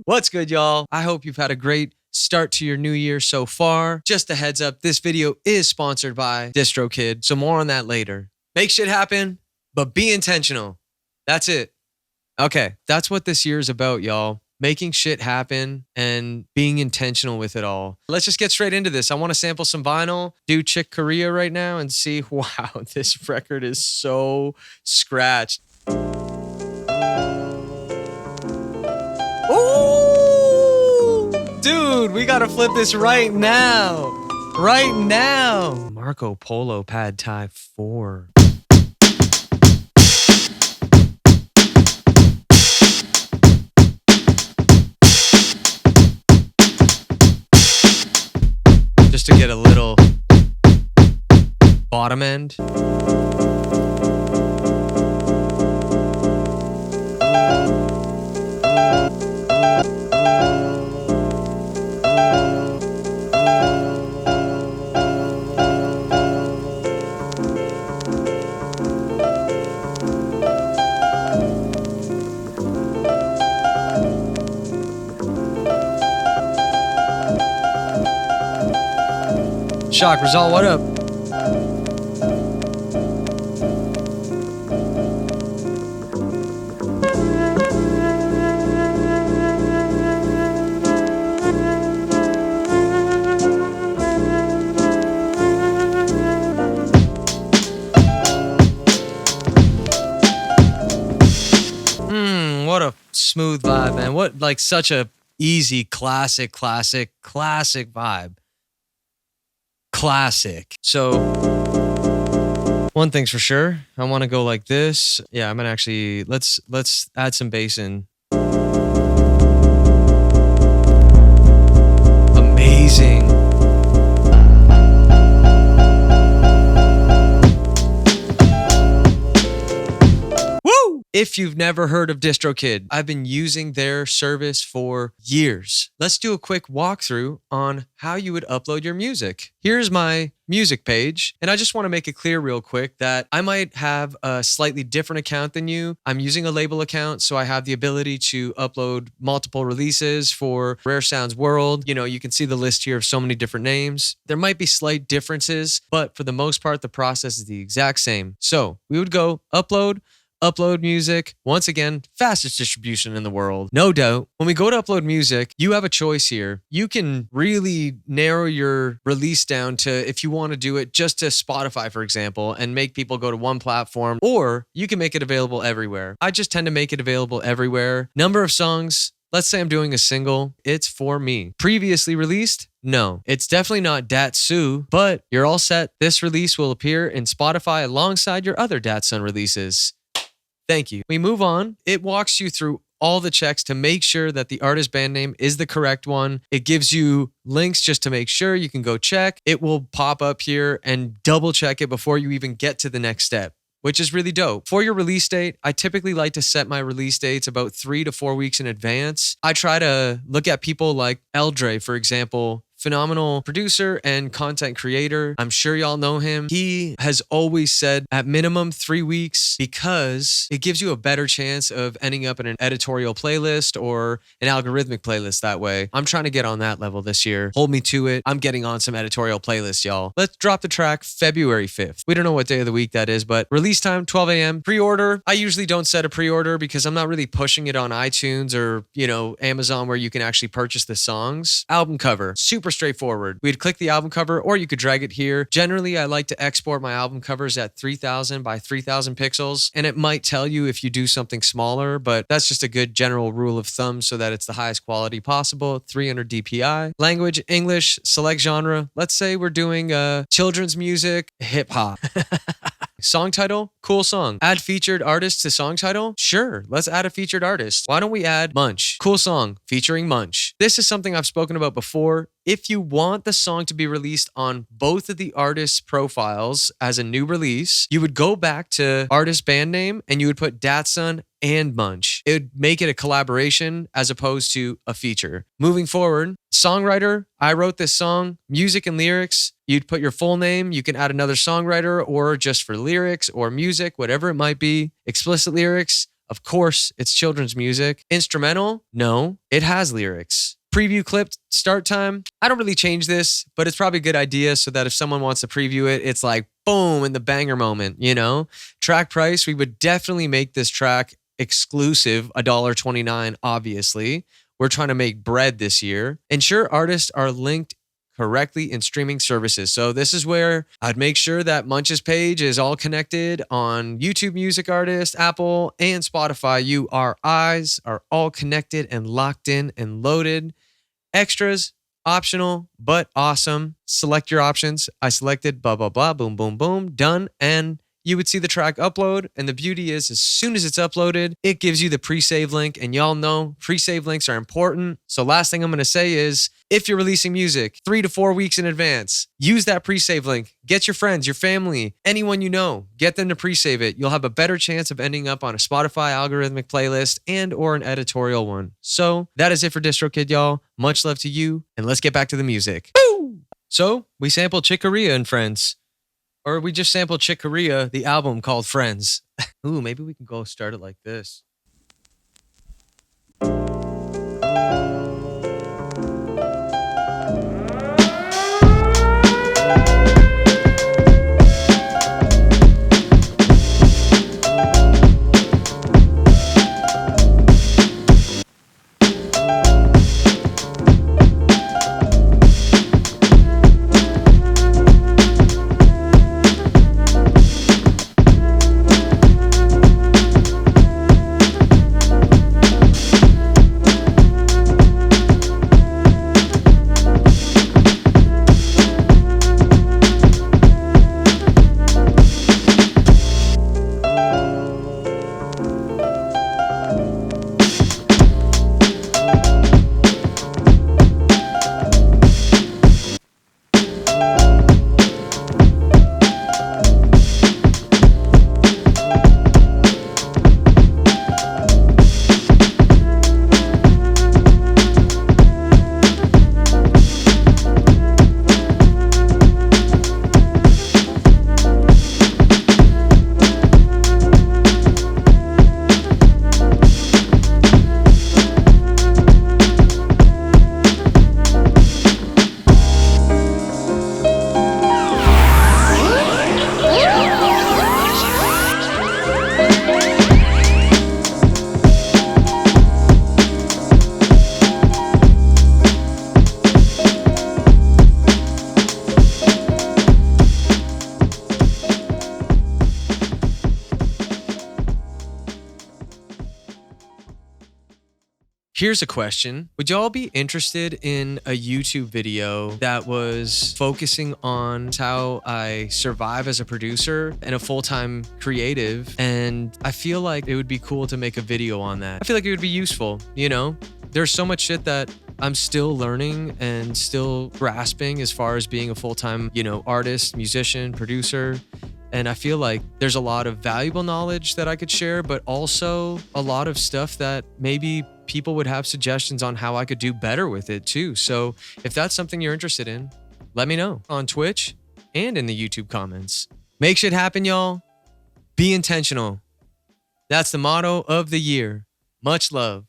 What's good, y'all? I hope you've had a great start to your new year so far. Just a heads up, this video is sponsored by Distrokid, so more on that later. Make shit happen, but be intentional. That's it. Okay, that's what this year is about, y'all. Making shit happen and being intentional with it all. Let's just get straight into this. I want to sample some vinyl, do Chick Corea right now and see, wow, this record is so scratched. Ooh! Dude, we gotta flip this right now. Right now. Marco Polo Pad Thai 4. Just to get a little bottom end. Shock Result, what up? What a smooth vibe, man. What, like, such a easy, classic vibe. Classic. So one thing's for sure, I want to go like this. Yeah, I'm gonna actually let's add some bass in. Amazing. Woo! If you've never heard of Distrokid, I've been using their service for years. Let's do a quick walkthrough on how you would upload your music. Here's my music page, and I just want to make it clear real quick that I might have a slightly different account than you. I'm using a label account, so I have the ability to upload multiple releases for Rare Sounds World. You know, you can see the list here of so many different names. There might be slight differences, but for the most part, the process is the exact same. So we would go upload music. Once again, fastest distribution in the world, no doubt. When we go to upload music, you have a choice here. You can really narrow your release down to, if you want to do it just to Spotify, for example, and make people go to one platform, or you can make it available everywhere. I just tend to make it available everywhere. Number of songs, let's say I'm doing a single, it's for me. Previously released? No, it's definitely not Datsunn, but you're all set. This release will appear in Spotify alongside your other Datsunn releases. Thank you. We move on. It walks you through all the checks to make sure that the artist band name is the correct one. It gives you links just to make sure you can go check. It will pop up here and double check it before you even get to the next step, which is really dope. For your release date, I typically like to set my release dates about 3 to 4 weeks in advance. I try to look at people like Eldre, for example. Phenomenal producer and content creator. I'm sure y'all know him. He has always said at minimum 3 weeks because it gives you a better chance of ending up in an editorial playlist or an algorithmic playlist that way. I'm trying to get on that level this year. Hold me to it. I'm getting on some editorial playlists, y'all. Let's drop the track February 5th. We don't know what day of the week that is, but release time 12 a.m. Pre-order. I usually don't set a pre-order because I'm not really pushing it on iTunes or, you know, Amazon where you can actually purchase the songs. Album cover. Super straightforward. We'd click the album cover or you could drag it here. Generally, I like to export my album covers at 3000 by 3000 pixels, and it might tell you if you do something smaller, but that's just a good general rule of thumb so that it's the highest quality possible. 300 DPI. Language, English. Select genre. Let's say we're doing children's music, hip hop. Song title, cool song. Add featured artist to song title? Sure, let's add a featured artist. Why don't we add Munch? Cool song featuring Munch. This is something I've spoken about before. If you want the song to be released on both of the artists' profiles as a new release, you would go back to artist band name and you would put Datsunn and Munch. It would make it a collaboration as opposed to a feature. Moving forward, songwriter, I wrote this song, music and lyrics. You'd put your full name. You can add another songwriter or just for lyrics or music, whatever it might be. Explicit lyrics, Of course, it's children's music. Instrumental? No, it has lyrics. Preview clip start time. I don't really change this, but it's probably a good idea so that if someone wants to preview it, it's like boom in the banger moment, you know? Track price, we would definitely make this track exclusive, $1.29, obviously. We're trying to make bread this year. Ensure artists are linked correctly in streaming services. So this is where I'd make sure that Munch's page is all connected on YouTube Music Artist, Apple, and Spotify. URIs are all connected and locked in and loaded. Extras, optional, but awesome. Select your options. I selected blah, blah, blah, boom, boom, boom, done. And you would see the track upload. And the beauty is, as soon as it's uploaded, it gives you the pre-save link. And y'all know pre-save links are important. So last thing I'm going to say is, if you're releasing music 3 to 4 weeks in advance, use that pre-save link. Get your friends, your family, anyone you know, get them to pre-save it. You'll have a better chance of ending up on a Spotify algorithmic playlist and or an editorial one. So that is it for Distrokid, y'all. Much love to you. And let's get back to the music. Woo! So we sampled Chick Corea and Friends. Or we just sampled Chick Corea, the album called Friends. Ooh, maybe we can go start it like this. Here's a question. Would y'all be interested in a YouTube video that was focusing on how I survive as a producer and a full-time creative? And I feel like it would be cool to make a video on that. I feel like it would be useful, you know? There's so much shit that I'm still learning and still grasping as far as being a full-time, you know, artist, musician, producer. And I feel like there's a lot of valuable knowledge that I could share, but also a lot of stuff that maybe people would have suggestions on how I could do better with it too. So if that's something you're interested in, let me know on Twitch and in the YouTube comments. Make shit happen, y'all. Be intentional. That's the motto of the year. Much love.